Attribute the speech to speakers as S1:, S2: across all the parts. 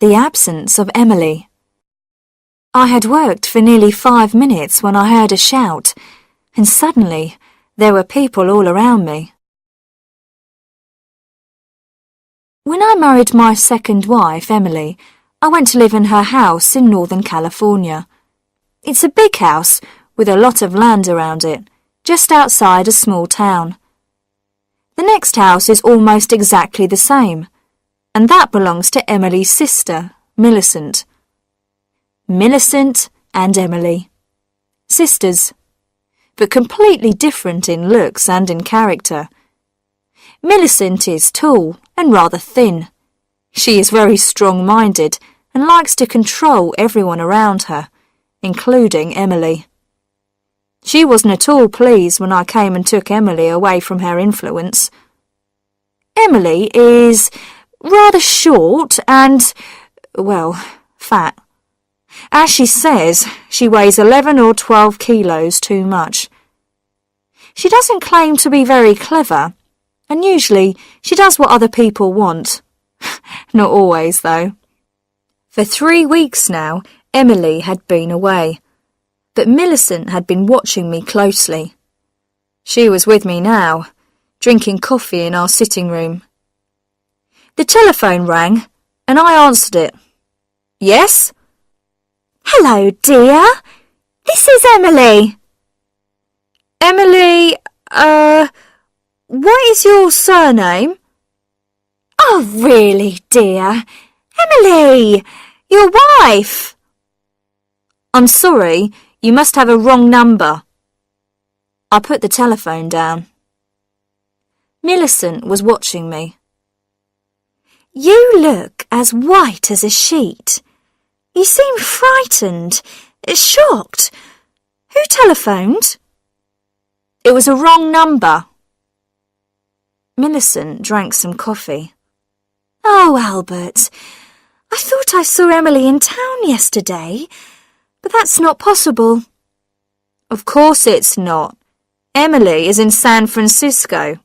S1: the absence of Emily. I had worked for nearly 5 minutes when I heard a shout, and suddenly there were people all around me. When I married my second wife, Emily, I went to live in her house in Northern California. It's a big house with a lot of land around it, just outside a small town. The next house is almost exactly the same, and that belongs to Emily's sister, Millicent. Millicent and Emily. Sisters, but completely different in looks and in character. Millicent is tall and rather thin. She is very strong-minded and likes to control everyone around her, including Emily. She wasn't at all pleased when I came and took Emily away from her influence. Emily is rather short and, well, fat. As she says, she weighs 11 or 12 kilos too much. She doesn't claim to be very clever, and usually she does what other people want. Not always, though. For 3 weeks now, Emily had been away, but Millicent had been watching me closely. She was with me now, drinking coffee in our sitting room. The telephone rang, and I answered it. Yes?
S2: Hello, dear. This is Emily.
S1: Emily, what is your surname?
S2: Oh, really, dear? Emily, your wife.
S1: I'm sorry, you must have a wrong number. I put the telephone down. Millicent was watching me.
S2: You look as white as a sheet. You seem frightened, shocked. Who telephoned?
S1: It was a wrong number. Millicent drank some coffee.
S2: Oh, Albert, I thought I saw Emily in town yesterday, but that's not possible.
S1: Of course it's not. Emily is in San Francisco.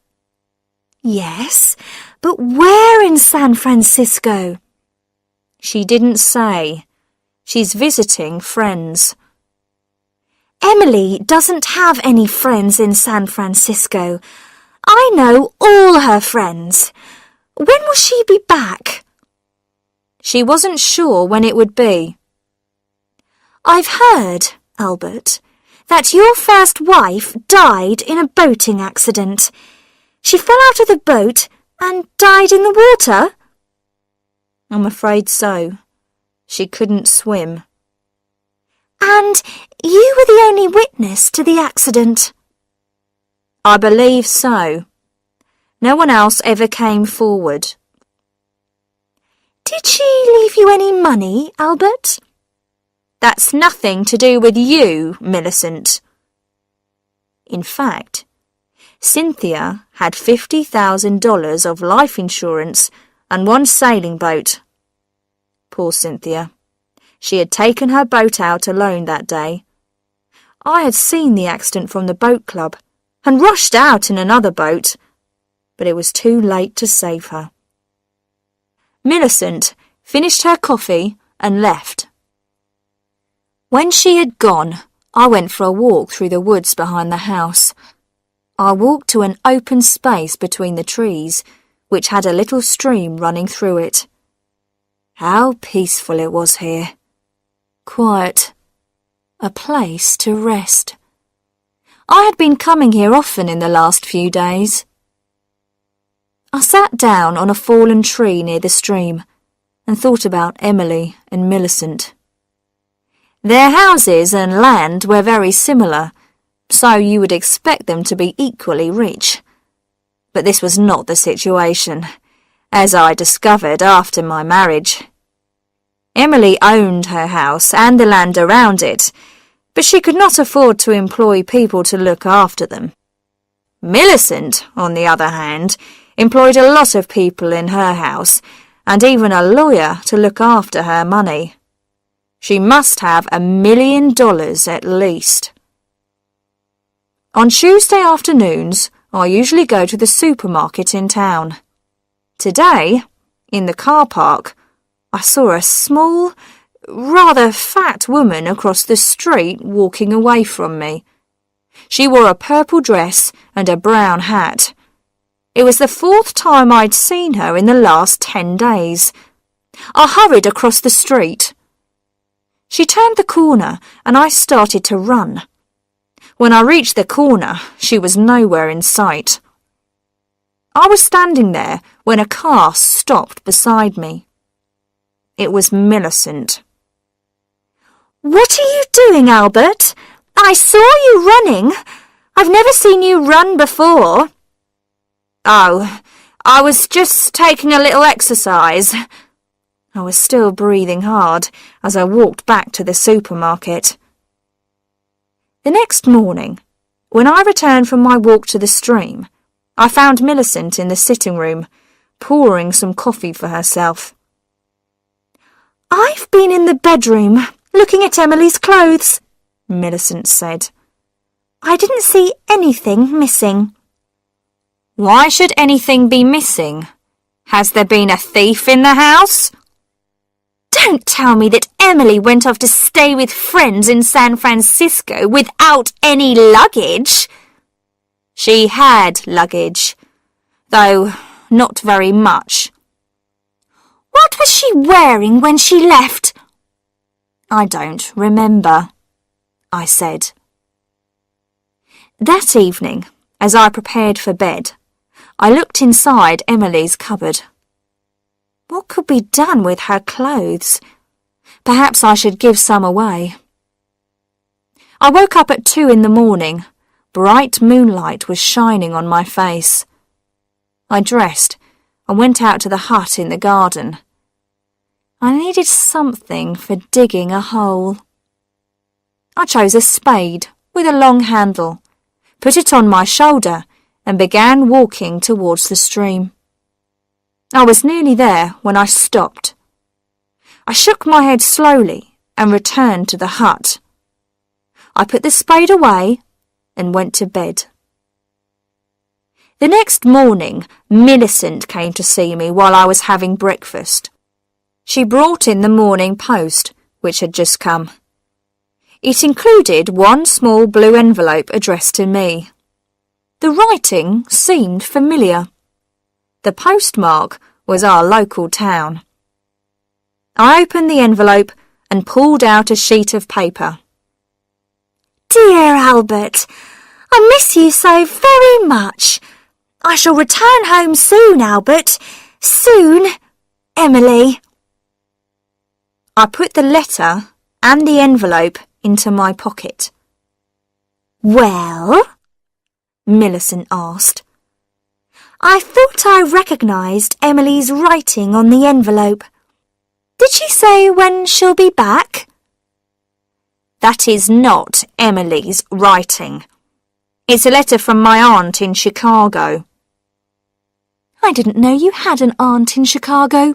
S2: Yes, but where in San Francisco?
S1: She didn't say. She's visiting friends.
S2: Emily doesn't have any friends in San Francisco. I know all her friends. When will she be back?
S1: She wasn't sure when it would be.
S2: I've heard, Albert, that your first wife died in a boating accident. She fell out of the boat and died in the water?
S1: I'm afraid so. She couldn't swim.
S2: And you were the only witness to the accident?
S1: I believe so. No one else ever came forward.
S2: Did she leave you any money, Albert?
S1: That's nothing to do with you, Millicent. In fact, Cynthia had $50,000 of life insurance and one sailing boat. Poor Cynthia. She had taken her boat out alone that day. I had seen the accident from the boat club and rushed out in another boat, but it was too late to save her. Millicent finished her coffee and left. When she had gone, I went for a walk through the woods behind the house. I walked to an open space between the trees, which had a little stream running through it. How peaceful it was here. Quiet. A place to rest. I had been coming here often in the last few days. I sat down on a fallen tree near the stream and thought about Emily and Millicent. Their houses and land were very similar, so you would expect them to be equally rich. But this was not the situation, as I discovered after my marriage. Emily owned her house and the land around it, but she could not afford to employ people to look after them. Millicent, on the other hand, employed a lot of people in her house, and even a lawyer to look after her money. She must have $1 million at least. On Tuesday afternoons, I usually go to the supermarket in town. Today, in the car park, I saw a small, rather fat woman across the street walking away from me. She wore a purple dress and a brown hat. It was the fourth time I'd seen her in the last 10 days. I hurried across the street. She turned the corner and I started to run. When I reached the corner, she was nowhere in sight. I was standing there when a car stopped beside me. It was Millicent.
S2: "What are you doing, Albert? I saw you running. I've never seen you run before."
S1: "Oh, I was just taking a little exercise." I was still breathing hard as I walked back to the supermarket. The next morning, when I returned from my walk to the stream, I found Millicent in the sitting room, pouring some coffee for herself.
S2: "I've been in the bedroom, looking at Emily's clothes," Millicent said. "I didn't see anything missing."
S1: "Why should anything be missing? Has there been a thief in the house?"
S2: "Don't tell me that Emily went off to stay with friends in San Francisco without any luggage."
S1: She had luggage, though not very much.
S2: "What was she wearing when she left?"
S1: "I don't remember," I said. That evening, as I prepared for bed, I looked inside Emily's cupboard. What could be done with her clothes? Perhaps I should give some away. I woke up at 2 in the morning. Bright moonlight was shining on my face. I dressed and went out to the hut in the garden. I needed something for digging a hole. I chose a spade with a long handle, put it on my shoulder, and began walking towards the stream. I was nearly there when I stopped. I shook my head slowly and returned to the hut. I put the spade away and went to bed. The next morning, Millicent came to see me while I was having breakfast. She brought in the Morning Post, which had just come. It included one small blue envelope addressed to me. The writing seemed familiar. The postmark was our local town. I opened the envelope and pulled out a sheet of paper.
S2: "Dear Albert, I miss you so very much. I shall return home soon, Albert. Soon, Emily."
S1: I put the letter and the envelope into my pocket.
S2: "Well?" Millicent asked. "I thought I recognised Emily's writing on the envelope. Did she say when she'll be back?"
S1: "That is not Emily's writing. It's a letter from my aunt in Chicago."
S2: "I didn't know you had an aunt in Chicago."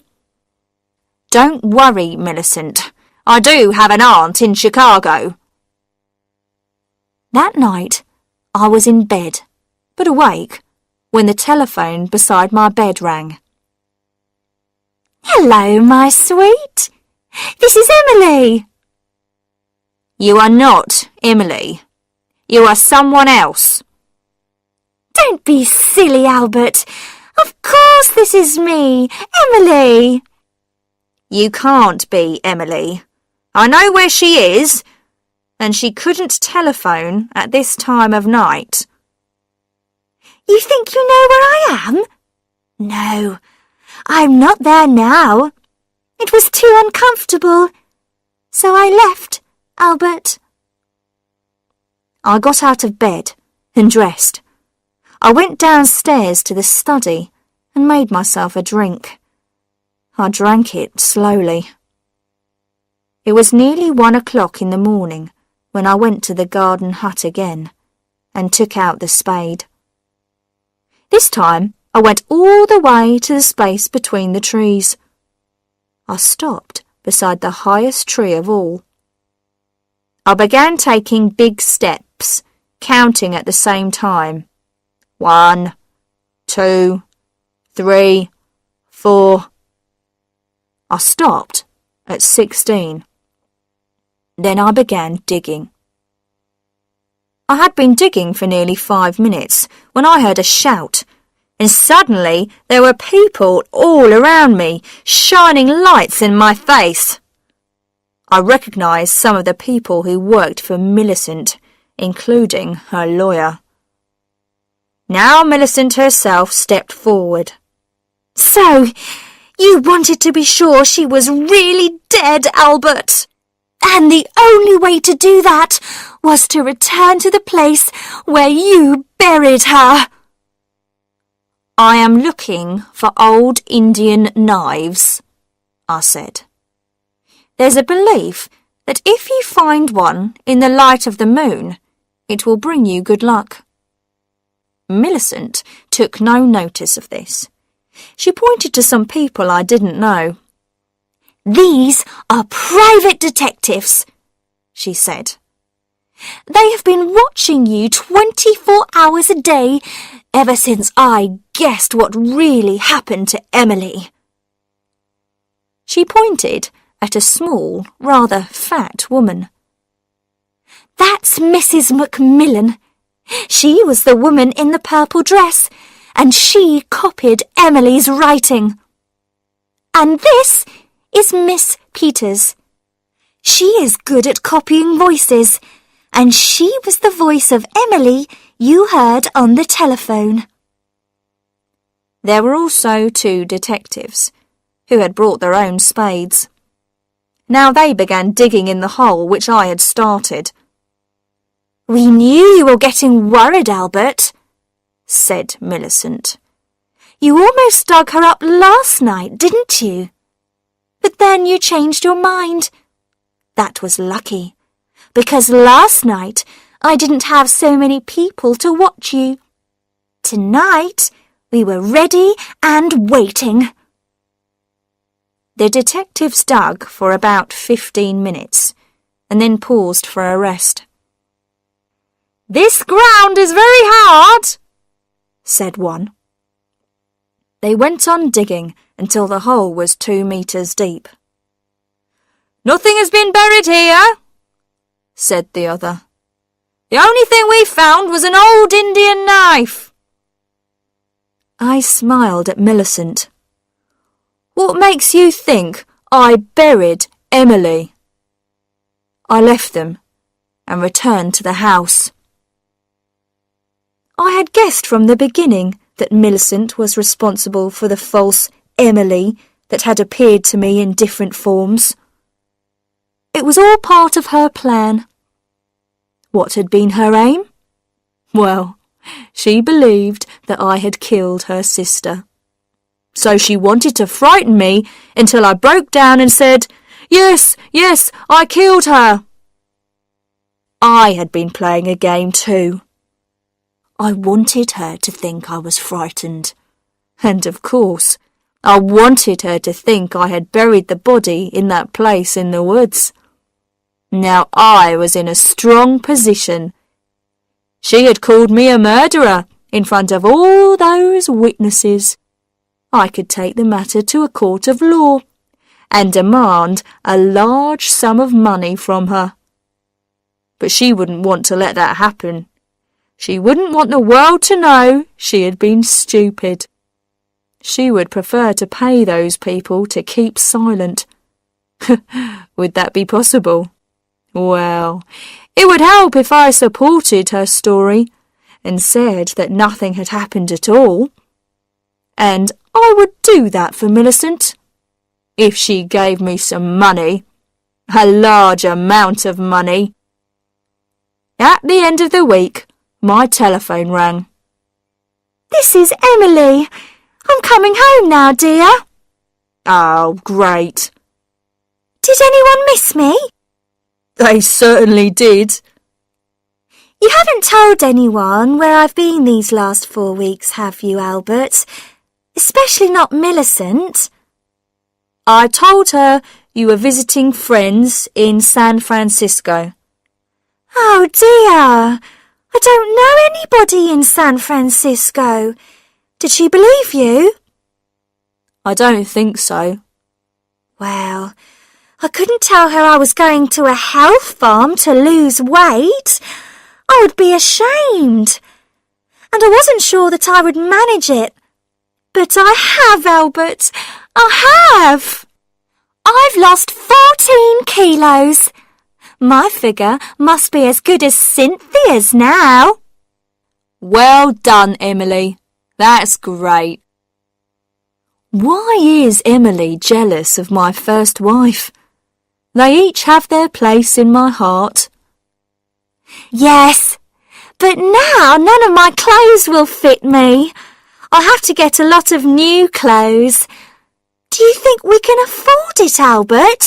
S1: "Don't worry, Millicent. I do have an aunt in Chicago." That night, I was in bed, but awake, when the telephone beside my bed rang.
S2: "Hello, my sweet. This is Emily."
S1: "You are not Emily. You are someone else."
S2: "Don't be silly, Albert. Of course this is me, Emily."
S1: "You can't be Emily. I know where she is, and she couldn't telephone at this time of night."
S2: "You think you know where I am?" "No, I'm not there now. It was too uncomfortable. So I left, Albert."
S1: I got out of bed and dressed. I went downstairs to the study and made myself a drink. I drank it slowly. It was nearly 1 o'clock in the morning when I went to the garden hut again and took out the spade. This time I went all the way to the space between the trees. I stopped beside the highest tree of all. I began taking big steps, counting at the same time. 1, 2, 3, 4. I stopped at 16. Then I began digging. I had been digging for nearly 5 minutes when I heard a shout, and suddenly there were people all around me, shining lights in my face. I recognised some of the people who worked for Millicent, including her lawyer. Now Millicent herself stepped forward.
S2: So, you wanted to be sure she was really dead, Albert? And the only way to do that was to return to the place where you buried her.
S1: I am looking for old Indian knives, I said. There's a belief that if you find one in the light of the moon, it will bring you good luck. Millicent took no notice of this. She pointed to some people I didn't know.
S2: These are private detectives, she said. They have been watching you 24 hours a day ever since I guessed what really happened to Emily.
S1: She pointed at a small, rather fat woman.
S2: That's Mrs. Macmillan. She was the woman in the purple dress, and she copied Emily's writing. And this is Miss Peters. She is good at copying voices, and she was the voice of Emily you heard on the telephone.
S1: There were also 2 detectives, who had brought their own spades. Now they began digging in the hole which I had started.
S2: We knew you were getting worried, Albert, said Millicent. You almost dug her up last night, didn't you? But then you changed your mind. That was lucky, because last night I didn't have so many people to watch you. Tonight we were ready and waiting.
S1: The detectives dug for about 15 minutes, and then paused for a rest. This ground is very hard, said one. They went on digging until the hole was 2 meters deep. Nothing has been buried here, said the other. The only thing we found was an old Indian knife. I smiled at Millicent. What makes you think I buried Emily? I left them and returned to the house. I had guessed from the beginning that Millicent was responsible for the false Emily that had appeared to me in different forms. It was all part of her plan. What had been her aim? Well, she believed that I had killed her sister. So she wanted to frighten me until I broke down and said, Yes, I killed her. I had been playing a game too. I wanted her to think I was frightened. And of course, I wanted her to think I had buried the body in that place in the woods. Now I was in a strong position. She had called me a murderer in front of all those witnesses. I could take the matter to a court of law and demand a large sum of money from her. But she wouldn't want to let that happen. She wouldn't want the world to know she had been stupid. She would prefer to pay those people to keep silent. Would that be possible? Well, it would help if I supported her story and said that nothing had happened at all. And I would do that for Millicent, if she gave me some money, a large amount of money. At the end of the week, my telephone rang.
S2: This is Emily. I'm coming home now, dear.
S1: Oh, great.
S2: Did anyone miss me?
S1: They certainly did.
S2: You haven't told anyone where I've been these last 4 weeks, have you, Albert? Especially not Millicent.
S1: I told her you were visiting friends in San Francisco.
S2: Oh, dear. I don't know anybody in San Francisco. Did she believe you?
S1: I don't think so.
S2: Well, I couldn't tell her I was going to a health farm to lose weight. I would be ashamed. And I wasn't sure that I would manage it. But I have, Albert. I have. I've lost 14 kilos. My figure must be as good as Cynthia's now.
S1: Well done, Emily. That's great. Why is Emily jealous of my first wife? They each have their place in my heart.
S2: Yes, but now none of my clothes will fit me. I'll have to get a lot of new clothes. Do you think we can afford it, Albert?